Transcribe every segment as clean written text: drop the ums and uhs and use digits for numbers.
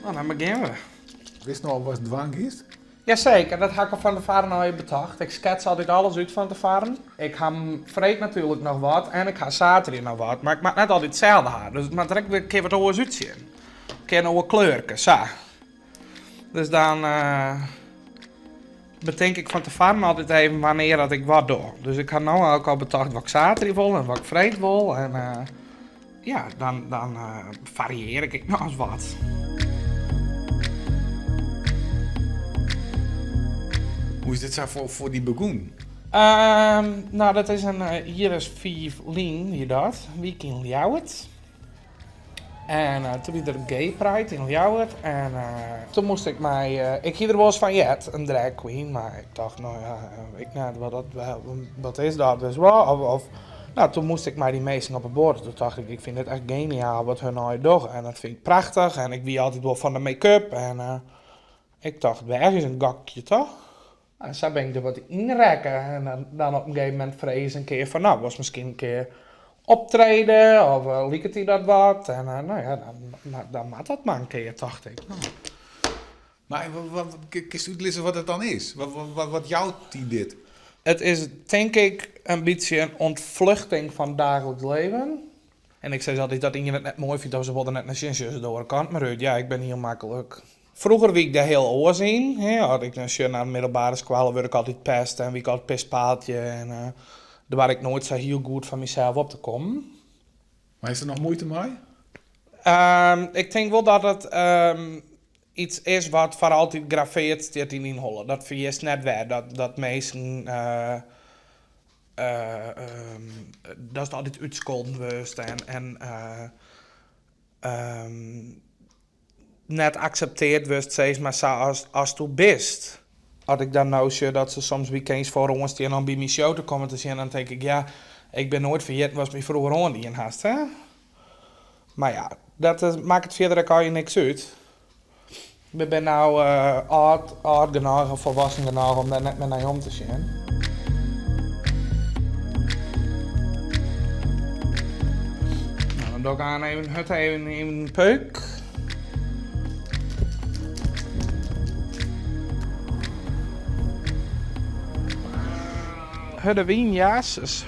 Nou, dan beginnen we. Wist je al wat dwang is? Jazeker, dat heb ik al van tevoren al even bedacht. Ik schets altijd alles uit van tevoren. Ik ga vreed natuurlijk nog wat en ik ga zaterdag nog wat. Maar ik mag net altijd hetzelfde hebben. Dus ik mag direct weer een keer wat anders uitzien. Een keer nieuwe kleurken, zo. Dus dan bedenk ik van tevoren altijd even wanneer dat ik wat doe. Dus ik heb nu ook al bedacht wat ik zaterdag wil en wat ik vreed wil. En ja, dan varieer ik nog eens wat. Hoe is dit zo voor die begoen? Nou, dat is hier is 5 lien, hier dat. Week in Ljouwert. En toen was er een gay pride in Ljouwert. En toen moest ik mij... ik ging er wel eens van jet, een drag queen. Maar ik dacht, nou ja, wat is dat dus wel? Nou, toen moest ik mij die meesten op het bord. Toen dacht ik vind het echt geniaal wat hun nou doen. En dat vind ik prachtig. En ik wie altijd wel van de make-up. En ik dacht, waar is een gakje toch? En zo ben ik er wat inrekken. En dan op een gegeven moment vrees een keer van, nou, was misschien een keer optreden. Of liekt hij dat wat? En nou ja, dan maakt dat maar een keer, dacht ik. Nou. Maar kun je uitleggen wat het dan is? Wat jouwt die dit? Het is, denk ik, een beetje een ontvluchting van dagelijks leven. En ik zei altijd dat je het net mooi vindt als ze wilden net naar Sint-Zus door kan. Maar ja, ik ben heel makkelijk. Vroeger wie ik daar heel oor zien. Had ik als je naar de middelbare school werd ik altijd pest en wie ik altijd pestpaaltje. En daar waar ik nooit zo heel goed van mezelf op te komen. Maar is er nog moeite mee? Ik denk wel dat het iets is wat voor altijd graveert staat in inhollen. Dat vergist net weer. Dat mensen... dat is altijd uitscholden geweest en net accepteerd wordt, steeds maar zo als tu bist. Als ik dan nou zie dat ze soms weekends voor ons die dan bij mijn show te komen te zien, dan denk ik, ja, ik ben nooit vergeten was mijn vroeger on die in haast, hè? Maar ja, dat maakt het verder ook niks uit. Ik ben nou oud genoeg of volwassen genoeg om daar net meer naar om te zien. Nou, dan doe ik aan even een peuk. De wien, jazus.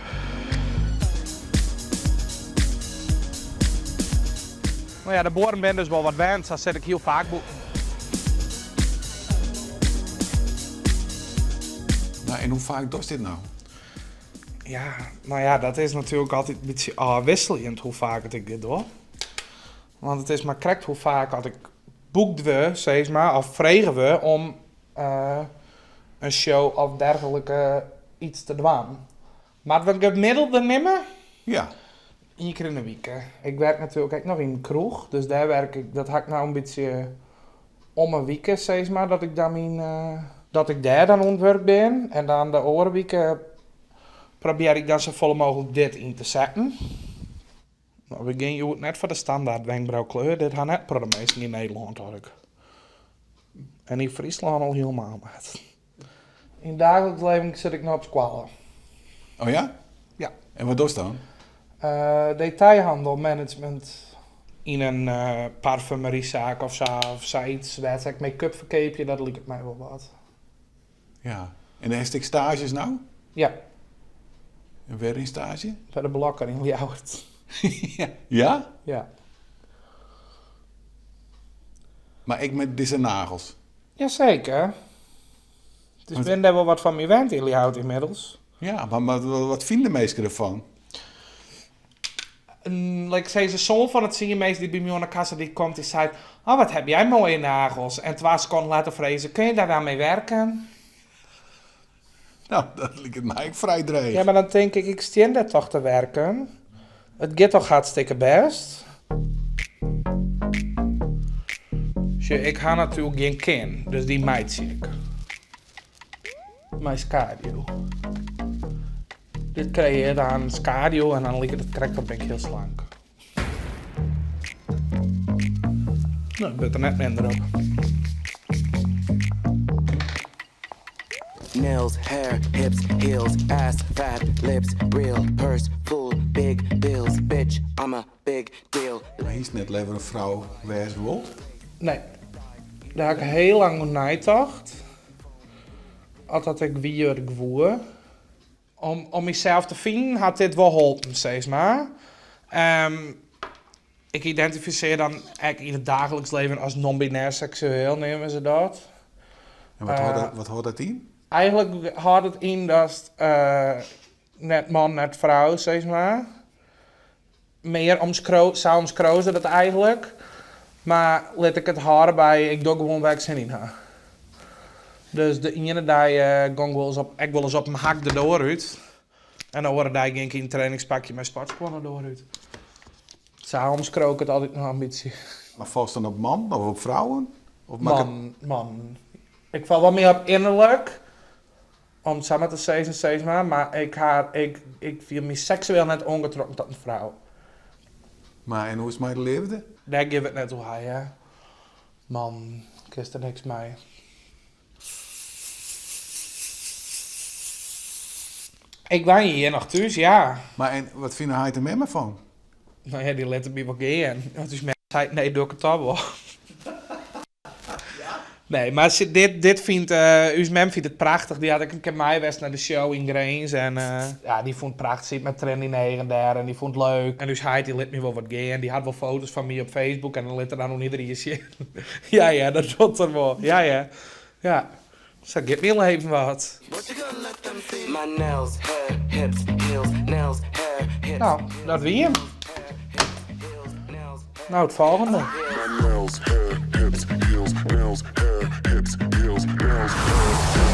Nou ja, de boren ben dus wel wat wend, dat zet ik heel vaak. Nou, en hoe vaak doet dit nou? Ja, nou ja, dat is natuurlijk altijd een beetje wisselend hoe vaak ik dit doe. Want het is maar correct hoe vaak had ik boekt we, zeg maar, of vregen we om een show of dergelijke iets te doen. Maar we gemiddelde nemen? Ja. 1 keer in de week. Ik werk natuurlijk ook nog in een kroeg, dus daar werk ik, dat had ik nou een beetje om een week, zeg maar, dat ik dan dat ik daar dan ontwerp ben. En dan de andere weken probeer ik dan zo vol mogelijk dit in te zetten. Nou, we gaan je net voor de standaard wenkbrauwkleur, dit gaat net voor de meesten in Nederland hoor ik. En in Friesland al helemaal met. In het dagelijks leven zit ik nog op squallen. Oh ja? Ja. En wat doe je dan? Detailhandelmanagement in een parfumeriezaak of zoiets. Waar ik make-up verkeepje, dat lijkt het mij wel wat. Ja. En de hashtag stages nou? Ja, En weer in stage? bij de blokker in Ljouwert. Ja? Ja. Maar ik met deze nagels. Jazeker. Dus ik ben daar wel wat van mijn wend in Ljouwert inmiddels. Ja, maar wat vinden mensen ervan? Ik zei ze zoon van het ziekenmeester die bij mij aan de kassa die komt, die zei, oh wat heb jij mooie nagels. En 2 seconden later vrezen, kun je daar wel mee werken? Nou, dat lijkt het mij ook vrij dreig. Ja, maar dan denk ik steen daar toch te werken. Het gaat toch hartstikke best. Ik ga natuurlijk geen kin, dus die meid zie ik. Mijn scadio. Dit krijg je dan scadio en dan ligt het correct, dan ben ik heel slank. Nou, ik ben er net minder op. Nails, hair, hips, heels, ass, fat, lips, real, purse, full, big bills, bitch, I'm a big deal. Maar hier is net leven een vrouw wees wilt. Nee, Daar heb ik heel lang over nagedacht. Altijd ik wie ik woe. Om mezelf te vinden had dit wel geholpen, zeg maar. Ik identificeer dan eigenlijk in het dagelijks leven als non-binair seksueel, nemen ze dat. En wat hoort dat in? Eigenlijk houdt het in dat net man, net vrouw, zeg maar. Meer zou omschrozen dat eigenlijk. Maar let ik het houden bij, ik doe gewoon waar ik zin in heb. Dus de ene dag ik wil eens op mijn hak erdoor uit. En dan hoorde ik denk ik in een trainingspakje met sportspannen dooruit. S'avonds krook het altijd nog een beetje. Maar vast dan op man of op vrouwen? Of Man. Ik val wel meer op innerlijk. Om het samen te zeggen, zeg maar ik voel me seksueel net ongetrokken tot een vrouw. Maar en hoe is het met de leefde? Daar geef het net hoe hij, hè. Man, ik is er niks mee. Ik ben hier nog thuis, ja. Maar en wat vinden hij er met me van? Nou ja, die laten me wel gaan. Want dus mensen zei, nee, doe ik het al wel. Nee, maar dit vindt, Usmem vindt het prachtig. Die had ik een keer meegeweest naar de show in Grains. En ja, die vond het prachtig. Zit met Trendy 9 daar en die vond het leuk. En dus hij die liet me wel wat gaan. Die had wel foto's van me op Facebook en dan liet er dan nog iedereen zien. Ja, dat doet er wel. Ja. Zo geeft me even wat. My nails, hair, hips, heels, nails, hair, hips. Nou, dat wie hem. Nou, het volgende. My nails, hair, hips, heels, nails, hair, hips, heels, nails, hair,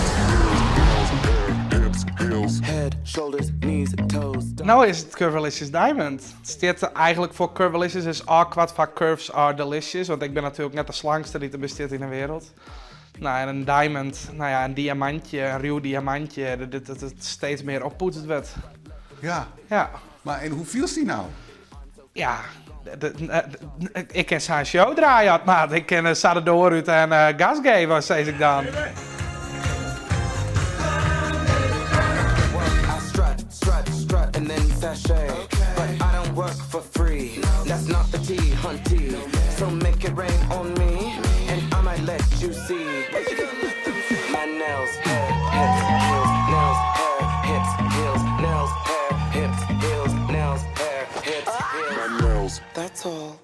hips, heels. Head, shoulders, knees, toes. Nou is het Curvilicious Diamond. Het staat eigenlijk voor Curvilicious is awkward van Curves are delicious. Want ik ben natuurlijk net de slangste die er bestaat in de wereld. Nou, en een diamond, nou ja, een diamantje, een ruw diamantje, dat het steeds meer oppoetst werd. Ja. Maar en hoe viel die nou? Ja, ik ken zijn show draaien, maar ik ken Sadde door uit en gas geven, zei ik dan. I strut, and then sashay. But I don't work for free. That's not the tea, hunty. So make it rain on me, and I might let you see. My nails, hair, hips, heels, nails, hair, hips, heels, nails, hair, hips, heels, nails, hair, hips, heels. My nails. That's all.